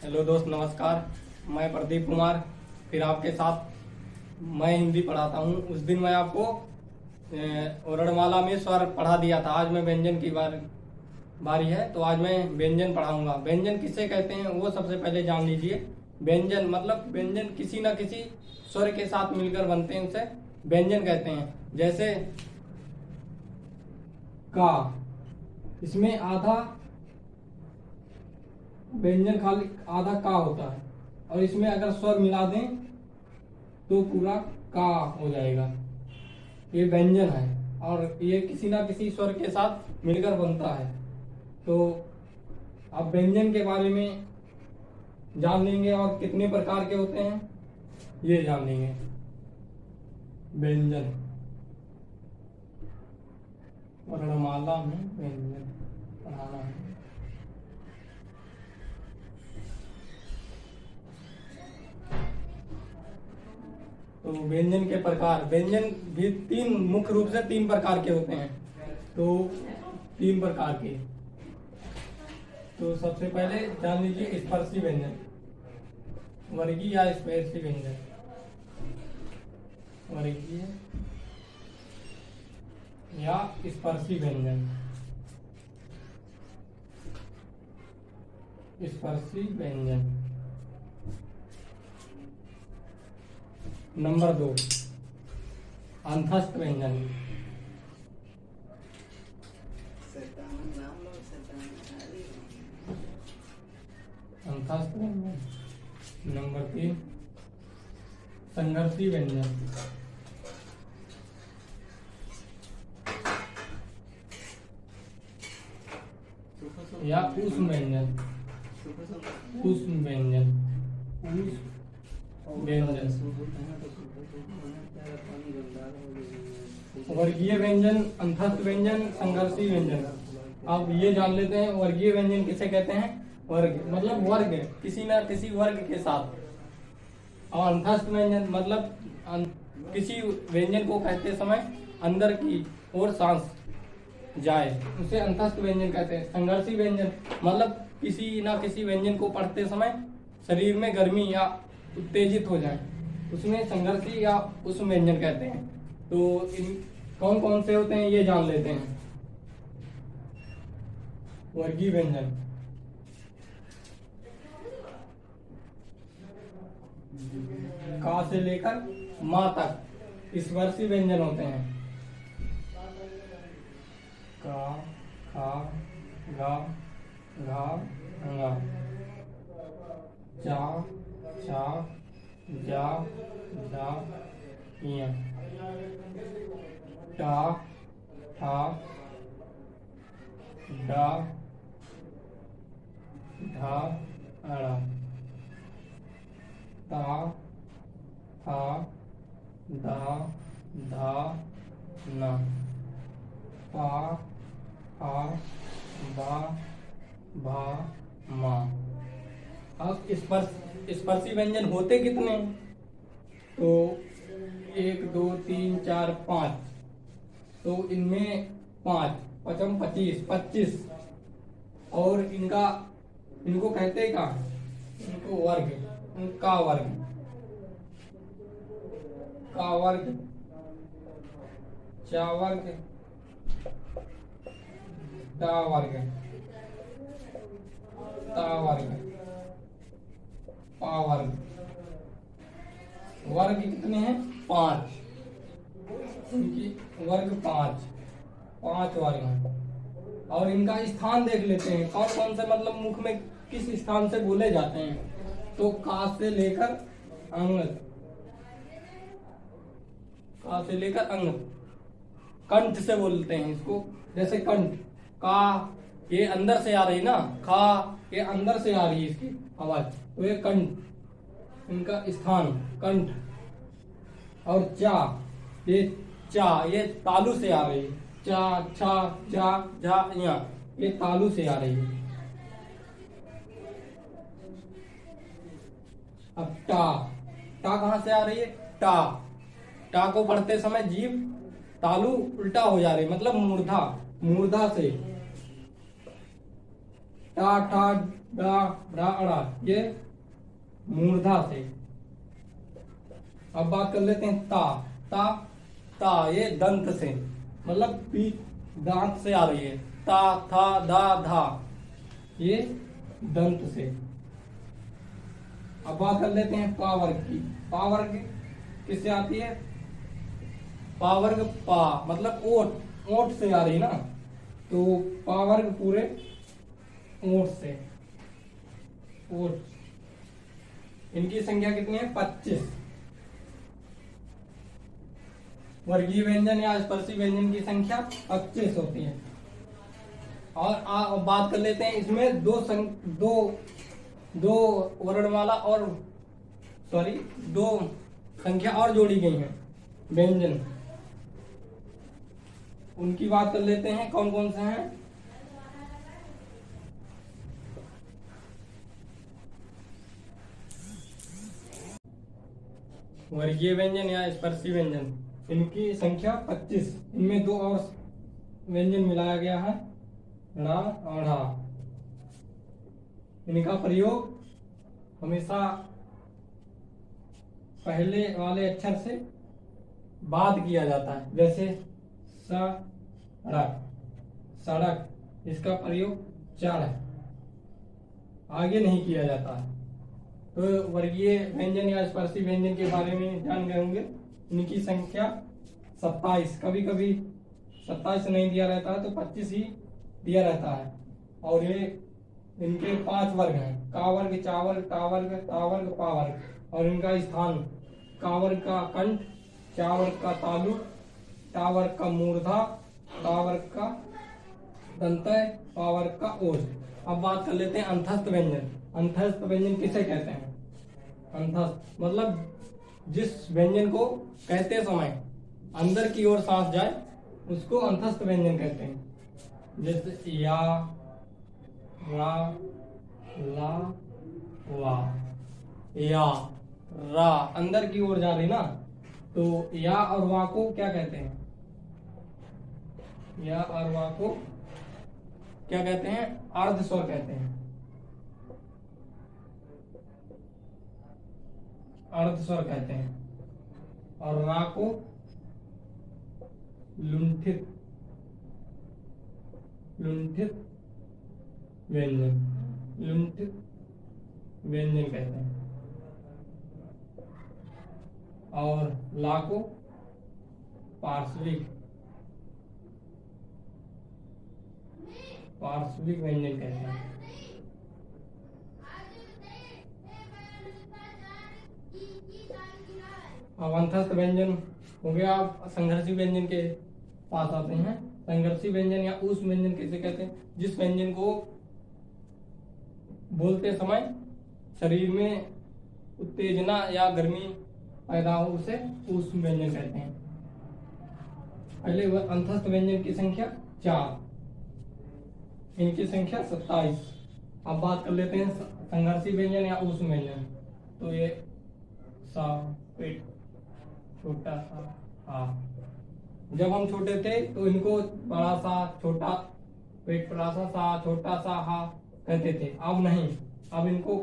Hello दोस्त, नमस्कार। मैं प्रदीप कुमार फिर आपके साथ। मैं हिंदी पढ़ाता हूँ। उस दिन मैं आपको वर्णमाला में स्वर पढ़ा दिया था। आज मैं व्यंजन की बारी है, तो आज मैं व्यंजन पढ़ाऊंगा। व्यंजन किसे कहते हैं वो सबसे पहले जान लीजिए। व्यंजन मतलब व्यंजन किसी न किसी स्वर के साथ मिलकर बनते हैं, उसे व्यंजन कहते हैं। जैसे का, इसमें आधा व्यंजन खाली आधा का होता है, और इसमें अगर स्वर मिला दें तो पूरा का हो जाएगा। ये व्यंजन है और ये किसी ना किसी स्वर के साथ मिलकर बनता है। तो आप व्यंजन के बारे में जान लेंगे और कितने प्रकार के होते हैं ये जान लेंगे। व्यंजन, वर्णमाला में व्यंजन पढ़ाना है। तो व्यंजन के प्रकार, व्यंजन भी मुख्य रूप से तीन प्रकार के होते हैं। तो तीन प्रकार के, तो सबसे पहले जान लीजिए स्पर्शी व्यंजन, वर्गीय या स्पर्शी व्यंजन। वर्गीय या स्पर्शी व्यंजन। स्पर्शी व्यंजन। नंबर 2 अंतस्थ व्यंजन। अंतस्थ व्यंजन। नंबर 3 संघर्षी व्यंजन या ऊष्म व्यंजन। ऊष्म व्यंजन। वर्गीय व्यंजन, अंतस्थ व्यंजन, संघर्षी व्यंजन। अब ये जान लेते हैं वर्गीय व्यंजन किसे कहते हैं। वर्ग मतलब वर्ग, किसी ना किसी वर्ग के साथ। और अंतस्थ व्यंजन मतलब किसी व्यंजन को कहते समय अंदर की ओर सांस जाए, उसे अंतस्थ व्यंजन कहते हैं। संघर्षी व्यंजन मतलब किसी ना किसी व्यंजन को पढ़ते समय शरीर में गर्मी या उत्तेजित हो जाए, उसमें संघर्षी या ऊष्म व्यंजन कहते हैं। तो इन कौन कौन से होते हैं ये जान लेते हैं। वर्गीय व्यंजन, का से लेकर माँ तक स्पर्शी व्यंजन होते हैं। का, खा, गा, घा, ङा, चा, छा, जा, झा, ञ, टा, ठा, डा, ढा, अड़ा, ता, था, धा, धा, ना, पा, फा, बा, भा, मा। अब स्पर्शी व्यंजन होते कितने, तो 1 2 3 4 5। तो इनमें 5 पचम 25 और इनको कहते क्या, इनको वर्ग, का वर्ग, का वर्ग, चा वर्ग, टा वर्ग, ता वर्ग, पा वर्ग। वर्ग कितने हैं, 5। इनकी वर्ग 5 वर्ग हैं। और इनका स्थान देख लेते हैं, कौन कौन से मतलब मुख में किस स्थान से बोले जाते हैं। तो का से लेकर अंग, का से लेकर अंग, कंठ से बोलते हैं इसको। जैसे कंठ, का ये अंदर से आ रही ना, खा ये अंदर से आ रही है इसकी आवाज, तो ये कंठ, इनका स्थान कंठ। और चा ये तालु से आ रही है, चा, छा, जा, झा, ञ, ये तालु से आ रही है। अब टा कहां से आ रही है, टा को पढ़ते समय जीभ तालु उल्टा हो जा रही, मतलब मूर्धा से टा ठा डा डा अड़ा, ये मूर्धा से। अब बात कर लेते हैं ता ता ता, ये दंत से, मतलब पी दांत से आ रही है। ता था दा धा, ये दंत से। अब बात कर लेते हैं पा वर्ग की। पा वर्ग किससे आती है? पा वर्ग पा मतलब ओठ, ओठ से आ रही ना, तो पा वर्ग पूरे ओठ से, ओठ। इनकी संख्या कितनी है? 25। वर्गीय व्यंजन या स्पर्शी व्यंजन की संख्या 25 होती है। और बात कर लेते हैं इसमें दो वर्णमाला और दो संख्या और जोड़ी गई हैं व्यंजन, उनकी बात कर लेते हैं कौन कौन से हैं। वर्गीय व्यंजन या स्पर्शी व्यंजन, इनकी संख्या 25। इनमें दो और व्यंजन मिलाया गया है, ड़ा और ढ़ा। इनका प्रयोग हमेशा पहले वाले अक्षर से बाद किया जाता है, जैसे सड़क, सड़क, इसका प्रयोग चढ़, आगे नहीं किया जाता है। तो वर्गीय व्यंजन या स्पर्शी व्यंजन के बारे में जान गए होंगे। इनकी संख्या 27, कभी कभी 27 नहीं दिया रहता है तो 25 ही दिया रहता है। और ये इनके 5 वर्ग हैं, का वर्ग, चा वर्ग, टा वर्ग, ता वर्ग, पा वर्ग। और इनका स्थान, का वर्ग का कंठ, चा वर्ग का तालु, टा वर्ग का मूर्धा, ता वर्ग का दंतय, पा वर्ग का ओज। अब बात कर लेते हैं अंतस्थ व्यंजन। अंतस्थ व्यंजन किसे कहते हैं? अंतस्थ मतलब जिस व्यंजन को कहते समय अंदर की ओर सांस जाए उसको अंतस्थ व्यंजन कहते हैं। जैसे या, रा, ला, वा, या, रा, अंदर की ओर जा रही ना, तो या और वा को क्या कहते हैं? या और वा को क्या कहते हैं? अर्ध स्वर कहते हैं, अर्ध स्वर कहते हैं। और रा को लुंठित, लुंठित व्यंजन, लुंठित व्यंजन कहते हैं। और ला को पार्श्विक, पार्श्विक व्यंजन कहते हैं। अब अंतस्थ व्यंजन हो गया। आप संघर्षी व्यंजन के पास आते हैं। संघर्षी व्यंजन या उस व्यंजन किसे कहते हैं? जिस व्यंजन को बोलते समय शरीर में उत्तेजना या गर्मी पैदा हो उसे उस व्यंजन कहते हैं। पहले अंतस्थ व्यंजन की संख्या 4, इनकी संख्या 27। अब बात कर लेते हैं संघर्षी व्यंजन या उस व्यंजन। तो ये सा, पेट, छोटा सा, हा। जब हम छोटे थे तो इनको बड़ा सा, छोटा पेट, बड़ा सा, छोटा सा, हा कहते थे। अब नहीं, अब इनको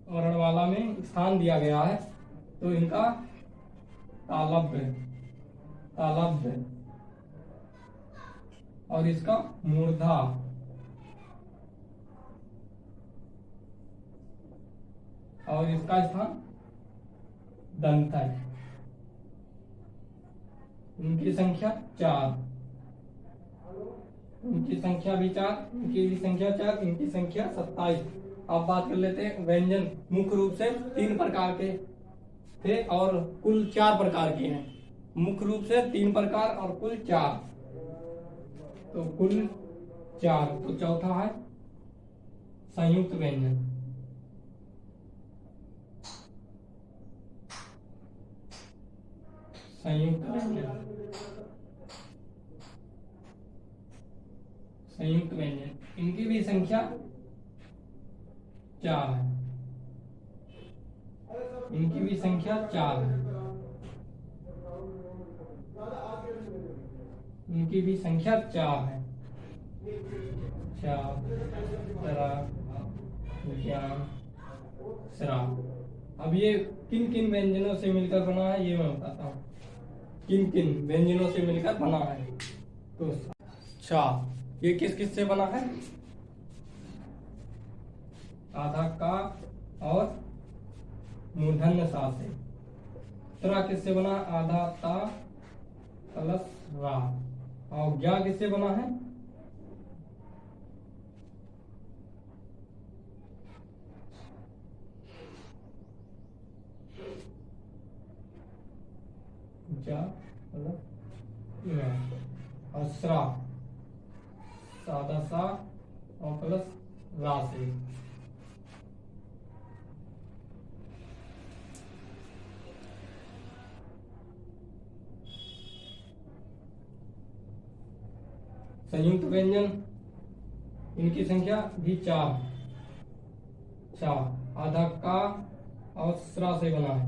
वर्णमाला में स्थान दिया गया है, तो इनका तालव्य, तालव्य, और इसका मूर्धा, और इसका स्थान दंत है। इनकी संख्या 4, इनकी संख्या भी 4, इनकी भी संख्या 4, इनकी संख्या 27। अब बात कर लेते हैं व्यंजन। मुख्य रूप से 3 प्रकार के थे और कुल 4 प्रकार के हैं। मुख्य रूप से 3 प्रकार और कुल 4, तो कुल 4। तो चौथा है संयुक्त व्यंजन। संयुक्त व्यंजन, संयुक्त व्यंजन, इनकी भी संख्या 4 है, इनकी भी संख्या 4 है, इनकी भी संख्या 4 है। चा रा ज्ञा सरा। अब ये किन किन व्यंजनों से मिलकर बना है ये मैं बताता हूँ। किन किन व्यंजनों से मिलकर बना है। तो चा ये किस किस से बना है? आधा का और मूर्धन्य सा से। त्रा किससे बना? आधा ता प्लस रा। और ज्ञा किससे बना है? जा प्लस ज्ञा। और स्रा सादा सा और प्लस रा से। संयुक्त व्यंजन इनकी संख्या भी चार। आधा का और स्रा से बना है।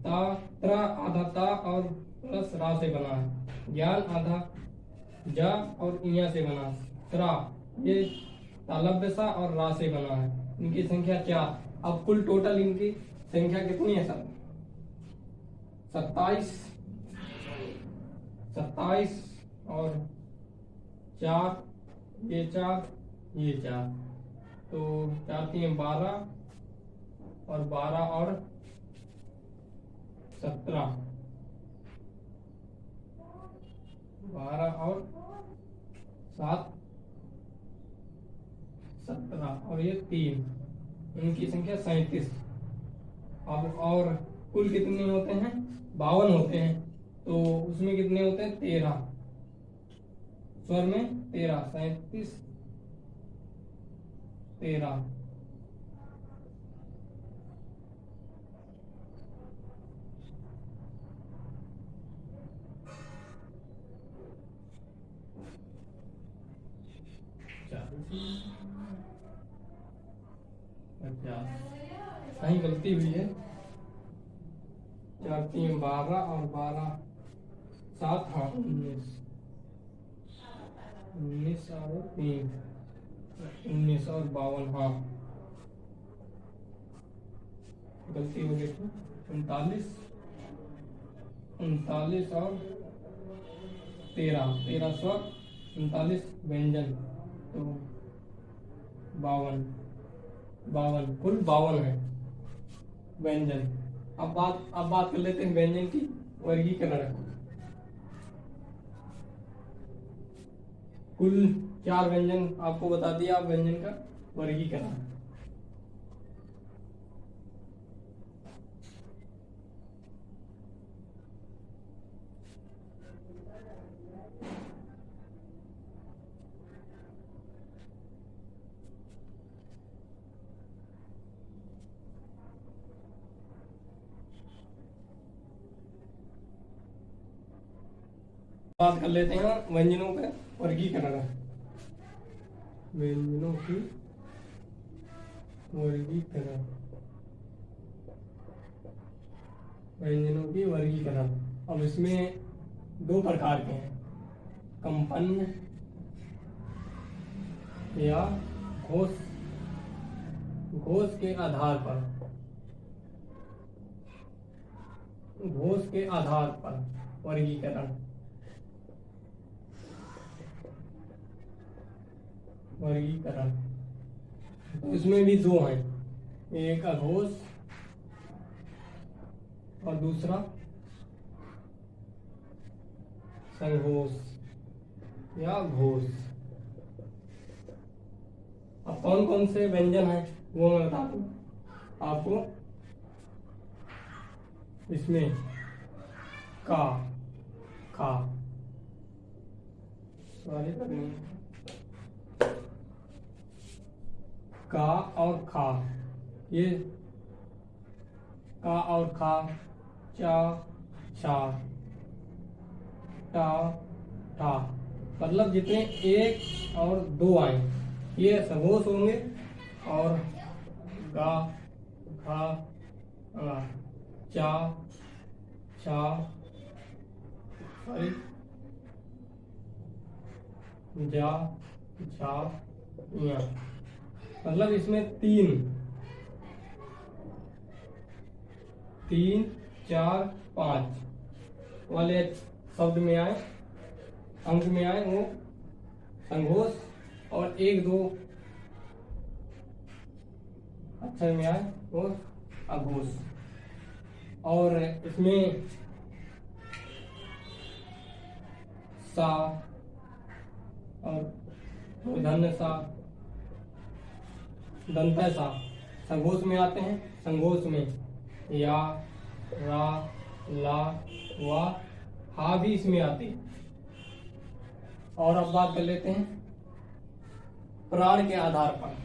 ता त्रा आधा ता और प्लस रा से बना है। ज्ञान आधा जा और इया से बना है। स्रा ये तालव्य सा और रा से बना है। इनकी संख्या चार। अब कुल टोटल इनकी संख्या कितनी है सर? 27 और चार ये चार तो 4 3 12 और 12 और 17 12 और 7 17 और ये 3 इनकी संख्या 37। अब और कुल कितने होते हैं? 52 होते हैं। तो उसमें कितने होते हैं? 13 स्वर में 13 37 13। कहीं गलती हुई है। 4 3 12 और 12 7 हाँ 19 और 3 19 और 52 हाँ गलती हो गई थी। 39 और 13 स्वर 39 व्यंजन तो 52 कुल 52 है व्यंजन। अब बात कर लेते हैं व्यंजन की वर्गीकरण। कुल 4 व्यंजन आपको बता दिया। आप व्यंजन का वर्गीकरण। बात कर लेते हैं व्यंजनों का वर्गीकरण। व्यंजनों की वर्गीकरण। व्यंजनों की वर्गीकरण। अब इसमें 2 प्रकार के हैं। कंपन्न या घोष के आधार पर। घोष के आधार पर वर्गीकरण। तो इसमें भी 2 हैं। एक अघोष और दूसरा संघोष या घोष। अब कौन कौन से व्यंजन हैं वो मैं बता दूं आपको। इसमें का खा सॉरी का और खा ये का और खा चा छा टा ठा मतलब जितने 1 और 2 आए ये संघोष होंगे। और गा खा चा छा सॉरी जा झा या, मतलब इसमें तीन, 3, 4, 5 वाले शब्द में आए, अंक में आए वो संघोष, और 1, 2 अक्षर में आए वो अघोष। और इसमें सा और धन्य सा, दंत सा संघोष में आते हैं। संघोष में या, रा, ला, वा, हा भी इसमें आती है। और अब बात कर लेते हैं प्राण के आधार पर।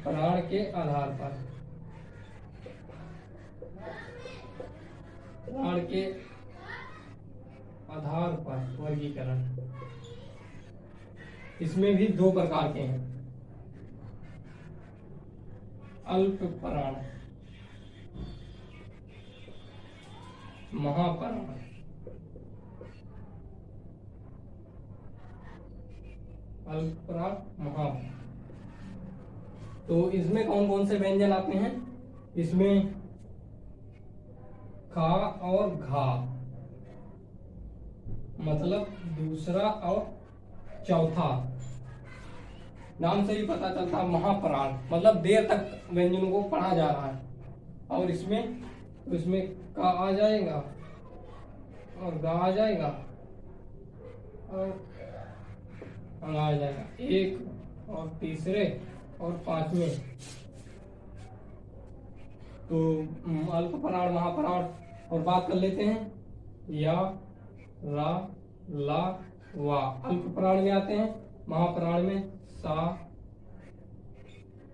प्राण के आधार पर, प्राण के आधार पर वर्गीकरण, इसमें भी 2 प्रकार के हैं। अल्प प्राण, महाप्राण। अल्प प्राण, महाप्राण। तो इसमें कौन कौन से व्यंजन आते हैं? इसमें खा और घा, मतलब दूसरा और चौथा। नाम से ही पता चलता है महाप्राण, मतलब देर तक व्यंजनों को पढ़ा जा रहा है। और इसमें का आ जाएगा और गा आ जाएगा और आ जाएगा, 1 और तीसरे और 5वें। तो अल्प प्राण, महाप्राण। और बात कर लेते हैं या, रा, ला, वा अल्प प्राण में आते हैं। महाप्राण में सा,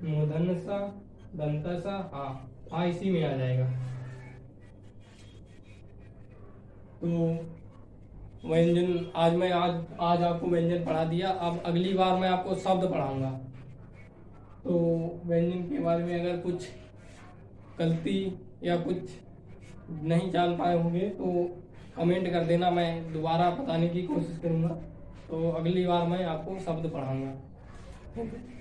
मूर्धन्य सा, दंत सा, हा इसी में आ जाएगा। तो व्यंजन आज आपको व्यंजन पढ़ा दिया। अब अगली बार मैं आपको शब्द पढ़ाऊंगा। तो व्यंजन के बारे में अगर कुछ गलती या कुछ नहीं जान पाए होंगे तो कमेंट कर देना, मैं दोबारा बताने की कोशिश करूंगा। तो अगली बार मैं आपको शब्द पढ़ाऊंगा। ओके।